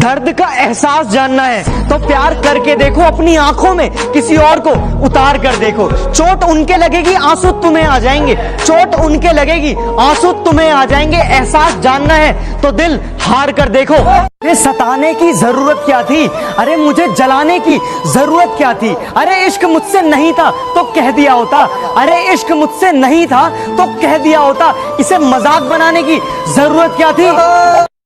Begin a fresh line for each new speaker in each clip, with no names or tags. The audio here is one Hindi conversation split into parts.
दर्द का एहसास जानना है तो प्यार करके देखो, अपनी आंखों में किसी और को उतार कर देखो। चोट उनके लगेगी, आंसू तुम्हें आ जाएंगे। चोट उनके लगेगी, आंसू तुम्हें आ जाएंगे। एहसास जानना है तो दिल हार कर देखो। अरे सताने की जरूरत क्या थी, अरे मुझे जलाने की जरूरत क्या थी। अरे इश्क मुझसे नहीं था तो कह दिया होता, अरे इश्क मुझसे नहीं था तो कह दिया होता। इसे मजाक बनाने की जरूरत क्या थी।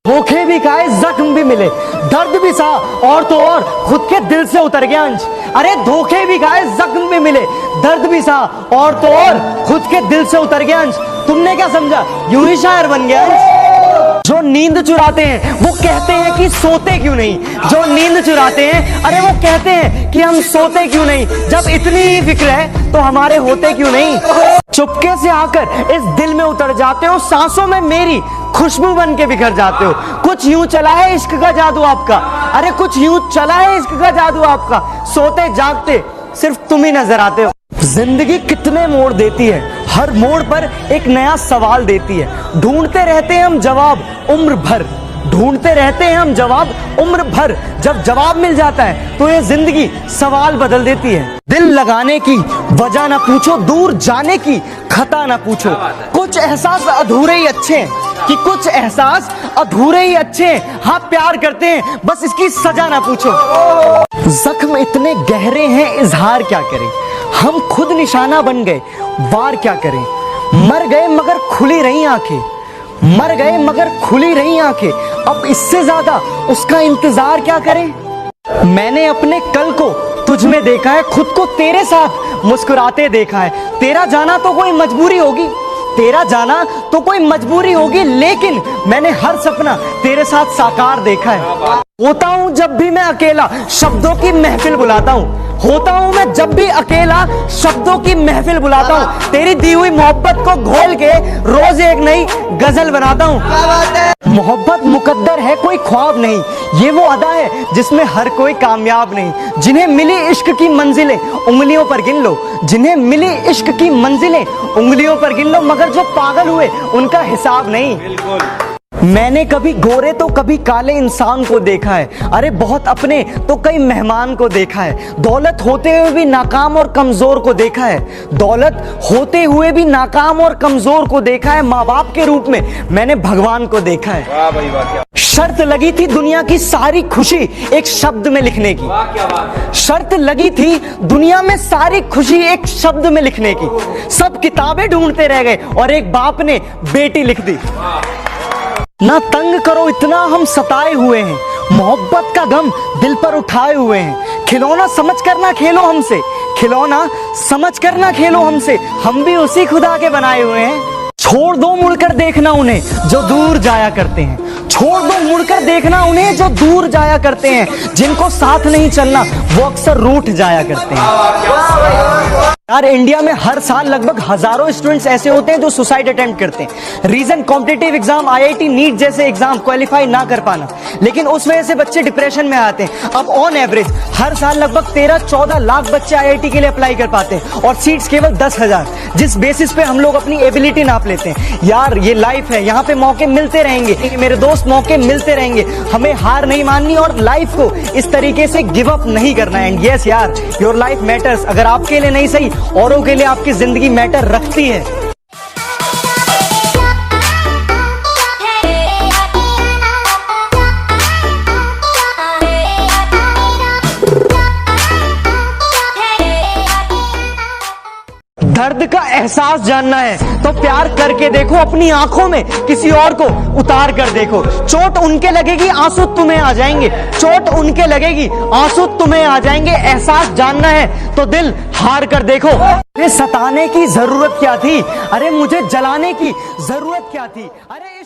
धोखे भी खाए, जख्म भी मिले, दर्द भी सहा और तो और खुद के दिल से उतर गया अंश। अरे धोखे भी खाए, जख्म भी मिले, दर्द भी सहा और तो और खुद के दिल से उतर गया अंश। तुमने क्या समझा, यूं ही शायर बन गया अंश। जो नींद चुराते हैं वो कहते हैं कि सोते क्यों नहीं। जो नींद चुराते हैं अरे वो कहते हैं कि हम सोते क्यों नहीं। जब इतनी ही फिक्र है तो हमारे होते क्यों नहीं। चुपके से आकर इस दिल में उतर जाते हो, सांसों में मेरी खुशबू बन के बिखर जाते हो। कुछ यूं चला है इश्क का जादू आपका, अरे कुछ यूं चला है इश्क का जादू आपका। सोते जागते सिर्फ तुम ही नजर आते हो। जिंदगी कितने मोड़ देती है, हर मोड़ पर एक नया सवाल देती है। ढूंढते रहते हैं हम जवाब उम्र भर, ढूंढते रहते हैं हम जवाब उम्र भर। जब जवाब मिल जाता है तो ये जिंदगी सवाल बदल देती है। दिल लगाने की वजह ना पूछो, दूर जाने की खता ना पूछो। कुछ एहसास अधूरे ही अच्छे हैं, कि कुछ एहसास अधूरे ही अच्छे हैं। हाँ प्यार करते हैं, बस इसकी सजा ना पूछो। जख्म इतने गहरे हैं, इजहार क्या करें। हम खुद निशाना बन गए, वार क्या करें। मर गए मगर खुली रही आंखें, मर गए मगर खुली रही आंखें। अब इससे ज्यादा उसका इंतजार क्या करें। मैंने अपने कल को तुझ में देखा है, खुद को तेरे साथ मुस्कुराते देखा है। तेरा जाना तो कोई मजबूरी होगी, तेरा जाना तो कोई मजबूरी होगी, लेकिन मैंने हर सपना तेरे साथ साकार देखा है। होता हूं जब भी मैं अकेला, शब्दों की महफिल बुलाता हूं। होता हूं मैं जब भी अकेला, शब्दों की महफिल बुलाता हूं। तेरी दी हुई मोहब्बत को घोल के रोज एक नई गजल बनाता हूं। मोहब्बत मुकद्दर है, कोई ख्वाब नहीं। ये वो अदा है जिसमें हर कोई कामयाब नहीं। जिन्हें मिली इश्क की मंजिलें उंगलियों पर गिन लो, जिन्हें मिली इश्क की मंजिलें उंगलियों पर गिन लो, मगर जो पागल हुए उनका हिसाब नहीं। मैंने कभी गोरे तो कभी काले इंसान को देखा है, अरे बहुत अपने तो कई मेहमान को देखा है। दौलत होते हुए भी नाकाम और कमजोर को देखा है, दौलत होते हुए भी नाकाम और कमजोर को देखा है। माँ बाप के रूप में मैंने भगवान को देखा है। वाह भाई वाह, क्या शर्त लगी थी दुनिया की सारी खुशी एक शब्द में लिखने की। वाह क्या बात। शर्त लगी थी दुनिया में सारी खुशी एक शब्द में लिखने की। सब किताबें ढूंढते रह गए और एक बाप ने बेटी लिख दी। ना तंग करो इतना हम सताए हुए हैं, मोहब्बत का गम दिल पर उठाए हुए हैं। खिलौना समझ कर ना खेलो हमसे, खिलौना समझ कर ना खेलो हमसे, हम भी उसी खुदा के बनाए हुए हैं। छोड़ दो मुड़कर देखना उन्हें जो दूर जाया करते हैं, छोड़ दो मुड़कर देखना उन्हें जो दूर जाया करते हैं। जिनको साथ नहीं चलना वो अक्सर रूठ जाया करते हैं। यार इंडिया में हर साल लगभग हजारों स्टूडेंट्स ऐसे होते हैं जो सुसाइड अटेम्प्ट करते हैं। Reason competitive exam, IIT, NEET जैसे एग्जाम क्वालिफाई ना कर पाना, लेकिन उस वजह से बच्चे डिप्रेशन में आते हैं। अब ऑन एवरेज हर साल लगभग 13-14 लाख बच्चे आईआईटी के लिए अप्लाई कर पाते हैं और सीट्स केवल 10,000, जिस बेसिस पे हम लोग अपनी एबिलिटी नाप लेते हैं। यार ये लाइफ है, यहाँ पे मौके मिलते रहेंगे मेरे दोस्त, मौके मिलते रहेंगे। हमें हार नहीं माननी और लाइफ को इस तरीके से गिव अप नहीं करना है। एंड यस यार, योर लाइफ मैटर्स। अगर आपके लिए नहीं सही, औरों के लिए आपकी जिंदगी मैटर रखती है। दर्द का एहसास जानना है तो प्यार करके देखो, अपनी आंखों में किसी और को उतार कर देखो। चोट उनके लगेगी, आंसू तुम्हें आ जाएंगे। चोट उनके लगेगी, आंसू तुम्हें आ जाएंगे। एहसास जानना है तो दिल हार कर देखो। अरे सताने की जरूरत क्या थी, अरे मुझे जलाने की जरूरत क्या थी। अरे